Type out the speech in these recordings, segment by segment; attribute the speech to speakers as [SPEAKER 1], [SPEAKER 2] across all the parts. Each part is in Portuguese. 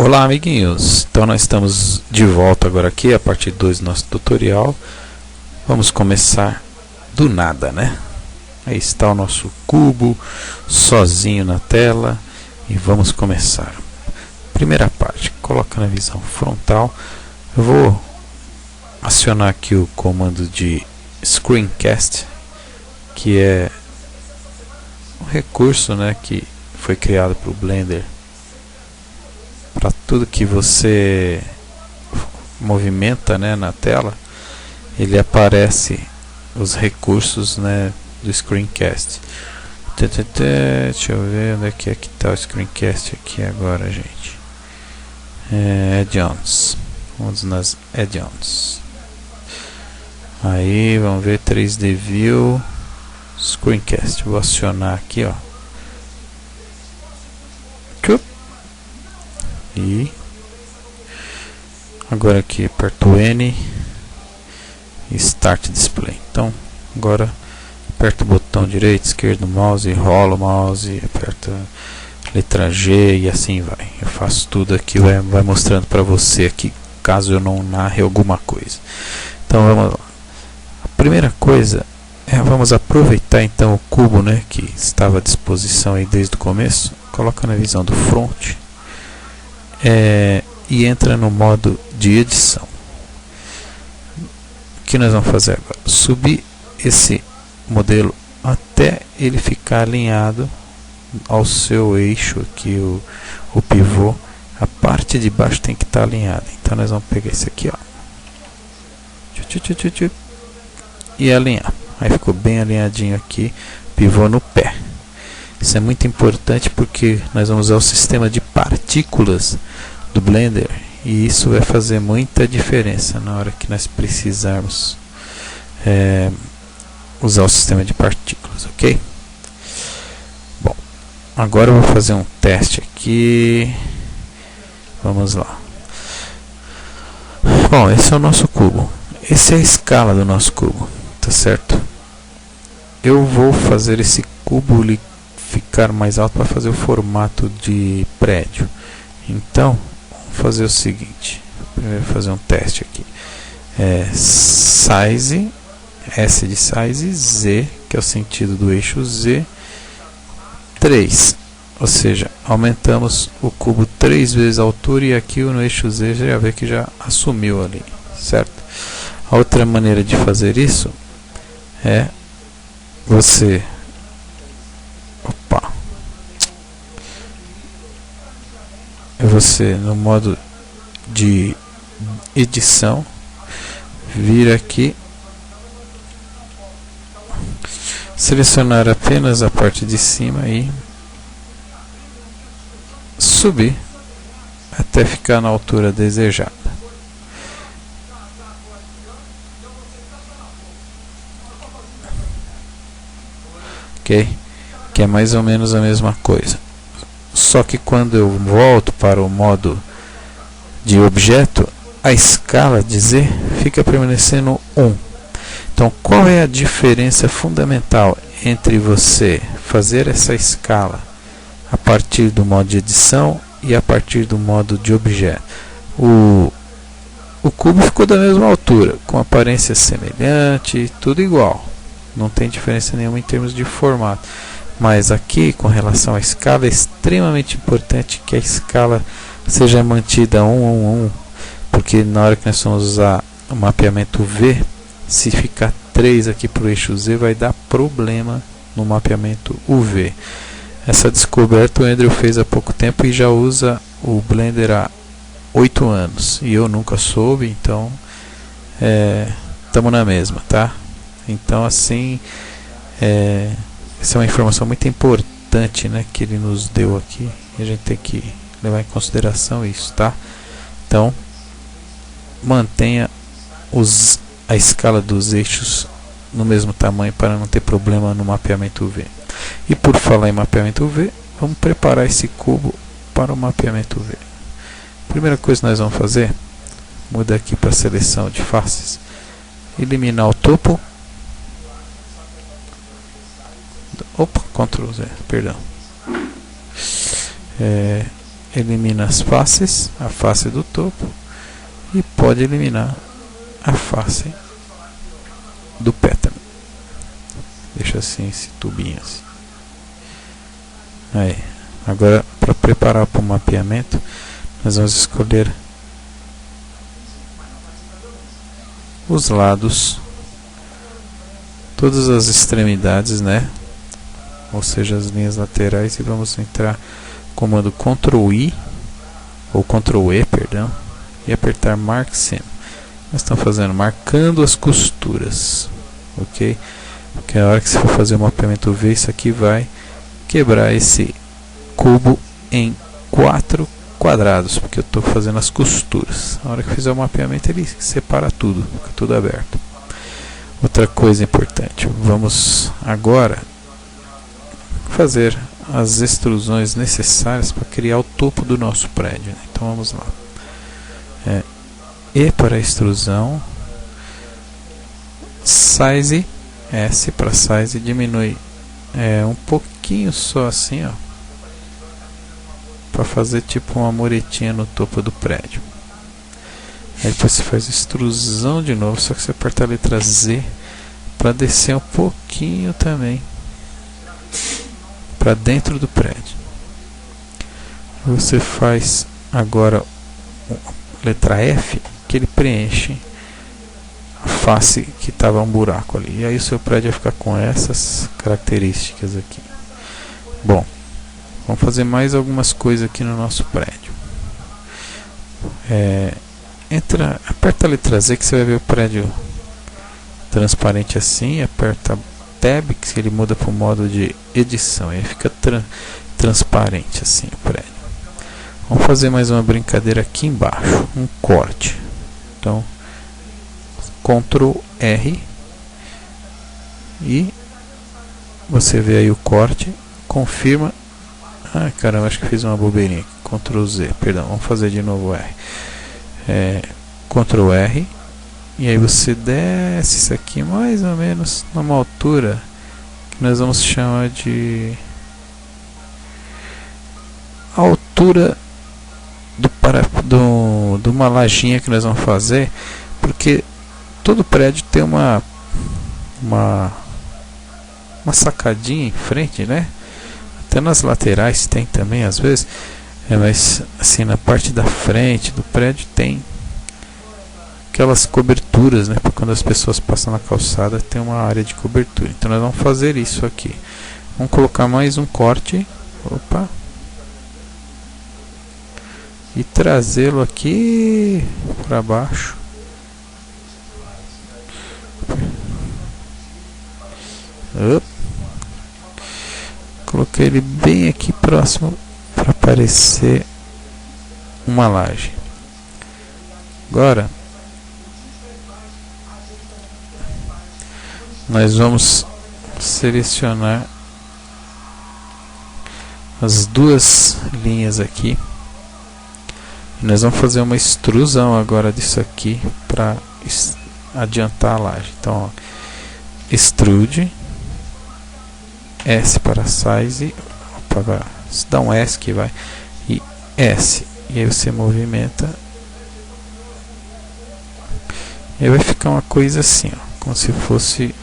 [SPEAKER 1] Olá, amiguinhos, então nós estamos de volta agora aqui a parte 2 do nosso tutorial. Vamos começar do nada, né? Aí está o nosso cubo sozinho na tela e vamos começar. Primeira parte, coloca na visão frontal. Eu vou acionar aqui o comando de Screencast, que é um recurso, né, que foi criado para o Blender. Para tudo que você movimenta, né, na tela, ele aparece os recursos, né, do Screencast. Deixa eu ver onde é que está o Screencast aqui agora, gente. Add-ons. Vamos nas Add-ons. Aí vamos ver 3D View, Screencast. Vou acionar aqui, ó. E agora aqui aperto o N e Start Display. Então agora aperto o botão direito, esquerdo, mouse, rola o mouse, aperta letra G e assim vai. Eu faço tudo aqui, vai mostrando para você aqui, caso eu não narre alguma coisa. Então vamos lá. A primeira coisa é, vamos aproveitar então o cubo, né, que estava à disposição aí desde o começo. Coloca na visão do front. E entra no modo de edição. O que nós vamos fazer agora? Subir esse modelo até ele ficar alinhado ao seu eixo aqui, o pivô. A parte de baixo tem que estar alinhada. Então nós vamos pegar esse aqui, ó, e alinhar. Aí ficou bem alinhadinho aqui, pivô no pé. Isso é muito importante porque nós vamos usar o sistema de partículas do Blender e isso vai fazer muita diferença na hora que nós precisarmos usar o sistema de partículas, ok? Bom, agora eu vou fazer um teste aqui. Vamos lá. Bom, esse é o nosso cubo. Essa é a escala do nosso cubo, tá certo? Eu vou fazer esse cubo ficar mais alto para fazer o formato de prédio. Então, vamos fazer o seguinte. Primeiro fazer um teste aqui. Size, S de size, Z, que é o sentido do eixo Z, 3. Ou seja, aumentamos o cubo 3 vezes a altura e aqui no eixo Z já vê que já assumiu ali, certo? A outra maneira de fazer isso é você no modo de edição, vir aqui, selecionar apenas a parte de cima e subir até ficar na altura desejada. Ok? Que é mais ou menos a mesma coisa. Só que quando eu volto para o modo de objeto, a escala de Z fica permanecendo 1. Então, qual é a diferença fundamental entre você fazer essa escala a partir do modo de edição e a partir do modo de objeto? O cubo ficou da mesma altura, com aparência semelhante, tudo igual. Não tem diferença nenhuma em termos de formato. Mas aqui, com relação à escala, é extremamente importante que a escala seja mantida 1, porque na hora que nós vamos usar o mapeamento V, se ficar 3 aqui para o eixo Z, vai dar problema no mapeamento UV. Essa descoberta o Andrew fez há pouco tempo e já usa o Blender há 8 anos. E eu nunca soube, então estamos na mesma, tá? Então assim, essa é uma informação muito importante, né, que ele nos deu aqui, e a gente tem que levar em consideração isso, tá? Então, mantenha a escala dos eixos no mesmo tamanho para não ter problema no mapeamento UV. E por falar em mapeamento UV, vamos preparar esse cubo para o mapeamento UV. Primeira coisa que nós vamos fazer, muda aqui para a seleção de faces, eliminar o topo. Ctrl Z, perdão. elimina as faces, a face do topo, e pode eliminar a face do pé também. Deixa assim esse tubinho assim. Aí, agora para preparar para o mapeamento, nós vamos escolher os lados, todas as extremidades, né? Ou seja, as linhas laterais, e vamos entrar comando Ctrl I ou Ctrl E, perdão, e apertar Mark Seam. Nós estamos marcando as costuras, ok? Porque a hora que você for fazer o mapeamento V, isso aqui vai quebrar esse cubo em 4 quadrados, porque eu estou fazendo as costuras. A hora que fizer o mapeamento, ele separa tudo, fica tudo aberto. Outra coisa importante, vamos agora fazer as extrusões necessárias para criar o topo do nosso prédio, né? Então vamos lá. E para extrusão, size, S para size, diminui um pouquinho só assim, ó, para fazer tipo uma muretinha no topo do prédio. Aí depois você faz extrusão de novo, só que você aperta a letra Z para descer um pouquinho também para dentro do prédio. Você faz agora a letra F, que ele preenche a face que estava um buraco ali, e aí o seu prédio vai ficar com essas características aqui. Bom, vamos fazer mais algumas coisas aqui no nosso prédio. Aperta a letra Z que você vai ver o prédio transparente assim, aperta Tab que ele muda para o modo de edição, aí fica transparente assim o prédio. Vamos fazer mais uma brincadeira aqui embaixo, um corte. Então, Ctrl R e você vê aí o corte, confirma. Ah, caramba, acho que fiz uma bobeirinha. Ctrl Z, perdão, vamos fazer de novo R. Ctrl R e aí você desce isso aqui mais ou menos numa altura que nós vamos chamar de altura de uma lajinha que nós vamos fazer, porque todo prédio tem uma sacadinha em frente, né? Até nas laterais tem também às vezes, mas assim na parte da frente do prédio tem aquelas coberturas, né? Porque quando as pessoas passam na calçada tem uma área de cobertura. Então nós vamos fazer isso aqui. Vamos colocar mais um corte, opa, e trazê-lo aqui para baixo. Coloquei ele bem aqui próximo para aparecer uma laje. Agora nós vamos selecionar as duas linhas aqui e nós vamos fazer uma extrusão agora disso aqui para adiantar a laje. Então, ó, extrude, S para size, opa, dá um S que vai, e S, e aí você movimenta, e aí vai ficar uma coisa assim, ó, como se fosse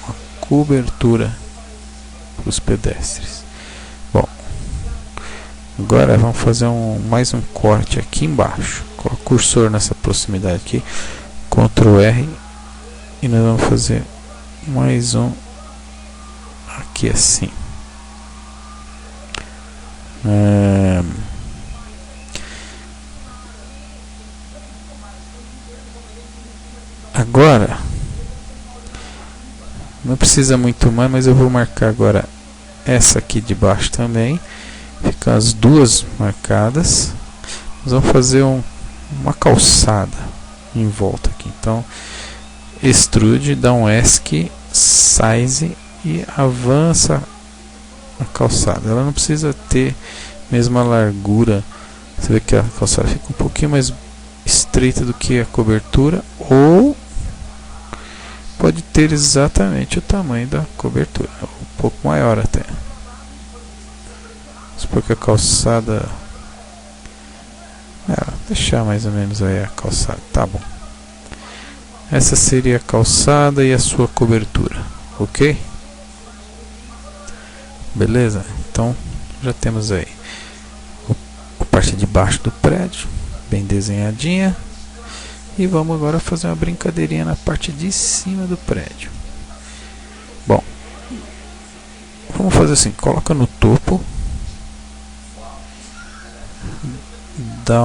[SPEAKER 1] uma cobertura para os pedestres. Bom, agora vamos fazer mais um corte aqui embaixo. Coloca o cursor nessa proximidade aqui, Ctrl R, e nós vamos fazer mais um aqui assim. Agora não precisa muito mais, mas eu vou marcar agora essa aqui de baixo também. Ficam as duas marcadas. Nós vamos fazer uma calçada em volta aqui. Então, extrude, dá um ESC, size e avança a calçada. Ela não precisa ter mesma largura. Você vê que a calçada fica um pouquinho mais estreita do que a cobertura, ou pode ter exatamente o tamanho da cobertura, um pouco maior até. Supor que a calçada deixar mais ou menos aí a calçada, tá bom. Essa seria a calçada e a sua cobertura, ok? Beleza? Então já temos aí a parte de baixo do prédio, bem desenhadinha. E vamos agora fazer uma brincadeirinha na parte de cima do prédio. Bom, vamos fazer assim, coloca no topo, dá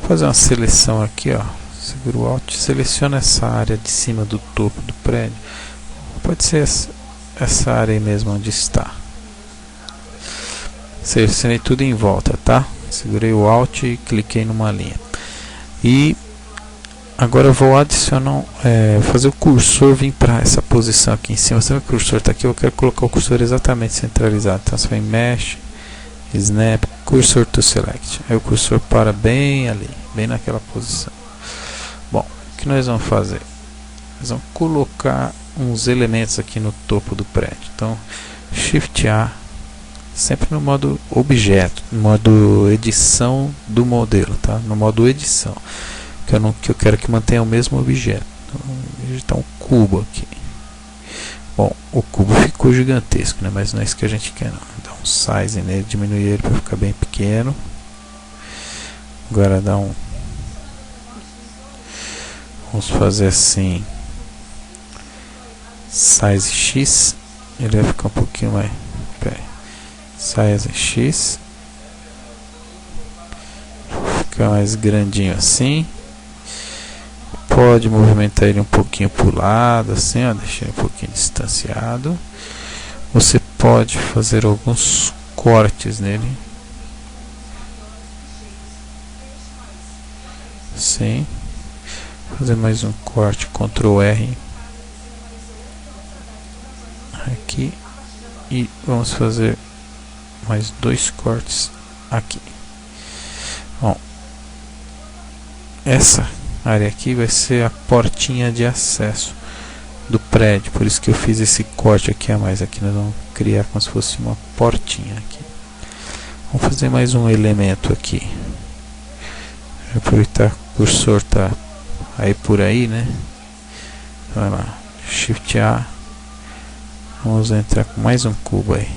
[SPEAKER 1] fazer uma seleção aqui, ó, segura o Alt, seleciona essa área de cima do topo do prédio, pode ser essa área aí mesmo onde está. Selecionei tudo em volta, tá? Segurei o Alt e cliquei numa linha. E agora eu vou adicionar, fazer o cursor vir para essa posição aqui em cima. Você vê que o cursor está aqui, eu quero colocar o cursor exatamente centralizado. Então você vai em Mesh, Snap, Cursor to Select. Aí o cursor para bem ali, bem naquela posição. Bom, o que nós vamos fazer? Nós vamos colocar uns elementos aqui no topo do prédio. Então, Shift A, sempre no modo objeto, no modo edição do modelo, tá? No modo edição, que eu quero que mantenha o mesmo objeto. Então, vou digitar um cubo aqui. Bom, o cubo ficou gigantesco, né? Mas não é isso que a gente quer, não. Dá um size nele, diminuir ele para ficar bem pequeno. Agora dá um, vamos fazer assim, size X, ele vai ficar um pouquinho mais, size X, fica mais grandinho assim. Pode movimentar ele um pouquinho para o lado, assim, ó, deixar ele um pouquinho distanciado. Você pode fazer alguns cortes nele, sim. Fazer mais um corte, Ctrl R aqui, e vamos fazer mais dois cortes aqui. Bom, essa área aqui vai ser a portinha de acesso do prédio, por isso que eu fiz esse corte aqui a mais. Aqui nós vamos criar como se fosse uma portinha aqui. Vamos fazer mais um elemento aqui. Aproveitar que o cursor tá aí por aí, né? Vai lá, Shift A, vamos entrar com mais um cubo aí,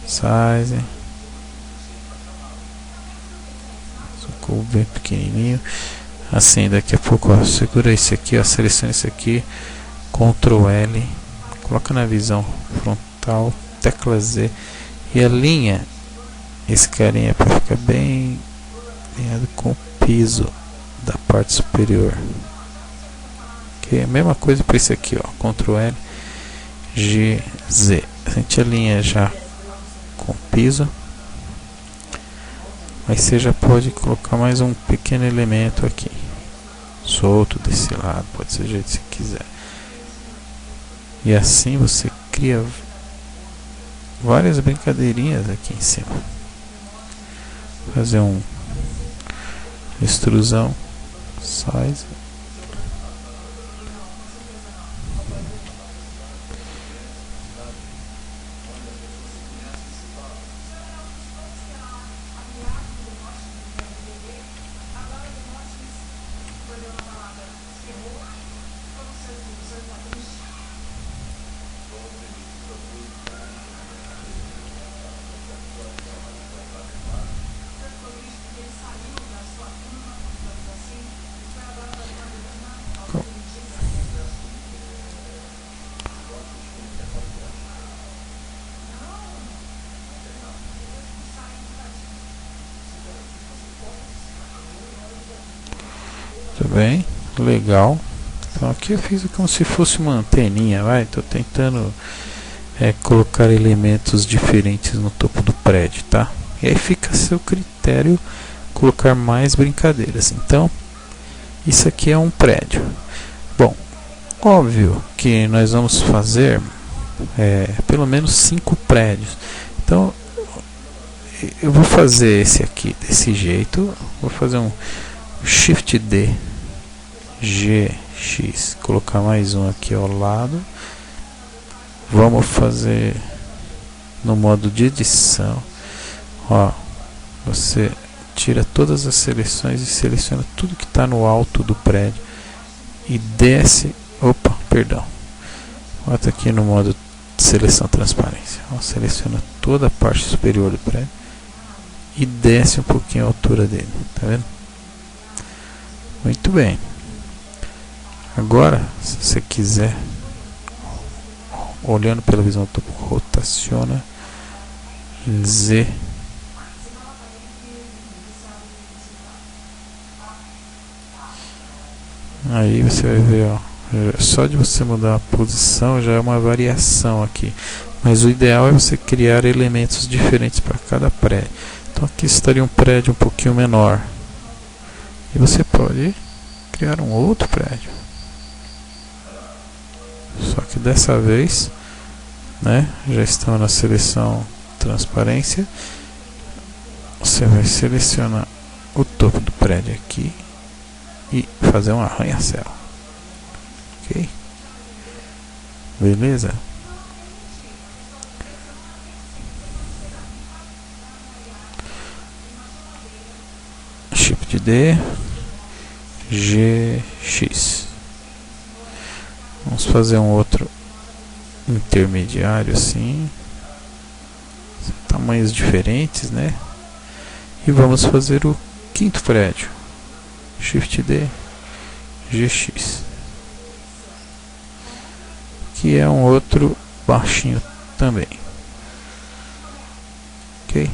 [SPEAKER 1] size, um cubo bem pequenininho. Assim, daqui a pouco, ó, segura esse aqui, ó, seleciona esse aqui, Ctrl L, coloca na visão frontal, tecla Z, e alinha esse carinha para ficar bem alinhado com o piso da parte superior. Ok, a mesma coisa para esse aqui, ó, Ctrl L, G, Z. A gente alinha já com o piso. Aí você já pode colocar mais um pequeno elemento aqui, solto desse lado, pode ser do jeito que você quiser. E assim você cria várias brincadeirinhas aqui em cima. Fazer um extrusão, size. Tudo bem, legal. Então aqui eu fiz como se fosse uma anteninha, vai. Estou tentando colocar elementos diferentes no topo do prédio, tá? E aí fica a seu critério colocar mais brincadeiras. Então, isso aqui é um prédio. Bom, óbvio que nós vamos fazer pelo menos 5 prédios. Então, eu vou fazer esse aqui desse jeito. Vou fazer um Shift D, G, X, colocar mais um aqui ao lado. Vamos fazer no modo de edição, ó, você tira todas as seleções e seleciona tudo que está no alto do prédio e desce, bota aqui no modo de seleção transparência, seleciona toda a parte superior do prédio e desce um pouquinho a altura dele, tá vendo? Muito bem. Agora, se você quiser, olhando pela visão do topo, rotaciona Z. Aí você vai ver, ó, só de você mudar a posição já é uma variação aqui. Mas o ideal é você criar elementos diferentes para cada prédio. Então aqui estaria um prédio um pouquinho menor. E você pode criar um outro prédio. Só que dessa vez, né, já estamos na seleção transparência. Você vai selecionar o topo do prédio aqui e fazer um arranha-céu. Ok? Beleza? Shift D, GX. Vamos fazer um outro intermediário assim, tamanhos diferentes, né? E vamos fazer o quinto prédio. Shift D, GX, que é um outro baixinho também. Ok?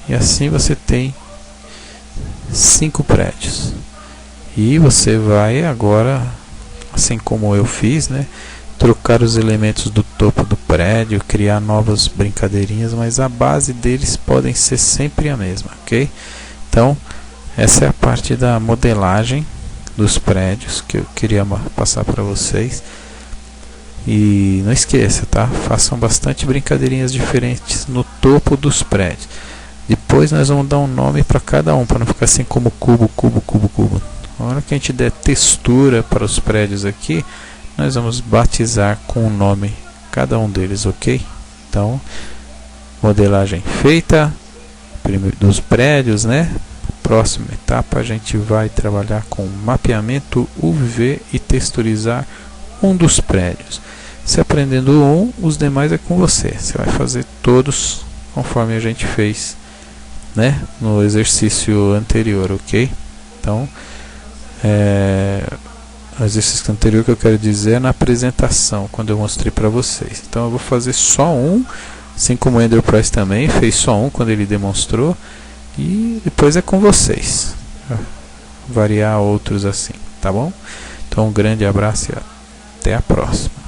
[SPEAKER 1] E assim você tem 5 prédios. E você vai agora, assim como eu fiz, né, trocar os elementos do topo do prédio, criar novas brincadeirinhas, mas a base deles podem ser sempre a mesma, ok? Então, essa é a parte da modelagem dos prédios que eu queria passar para vocês. E não esqueça, tá? Façam bastante brincadeirinhas diferentes no topo dos prédios. Depois nós vamos dar um nome para cada um, para não ficar assim como cubo, cubo, cubo, cubo. Na hora que a gente der textura para os prédios aqui, nós vamos batizar com o nome cada um deles, ok? Então, modelagem feita dos prédios, né? Próxima etapa a gente vai trabalhar com mapeamento UV e texturizar um dos prédios. Se aprendendo um, os demais é com você. Você vai fazer todos conforme a gente fez, né, no exercício anterior, ok? Então, o exercício anterior que eu quero dizer é na apresentação, quando eu mostrei para vocês. Então eu vou fazer só um, assim como o Ender Price também fez só um quando ele demonstrou, e depois é com vocês variar outros assim, tá bom? Então um grande abraço e até a próxima.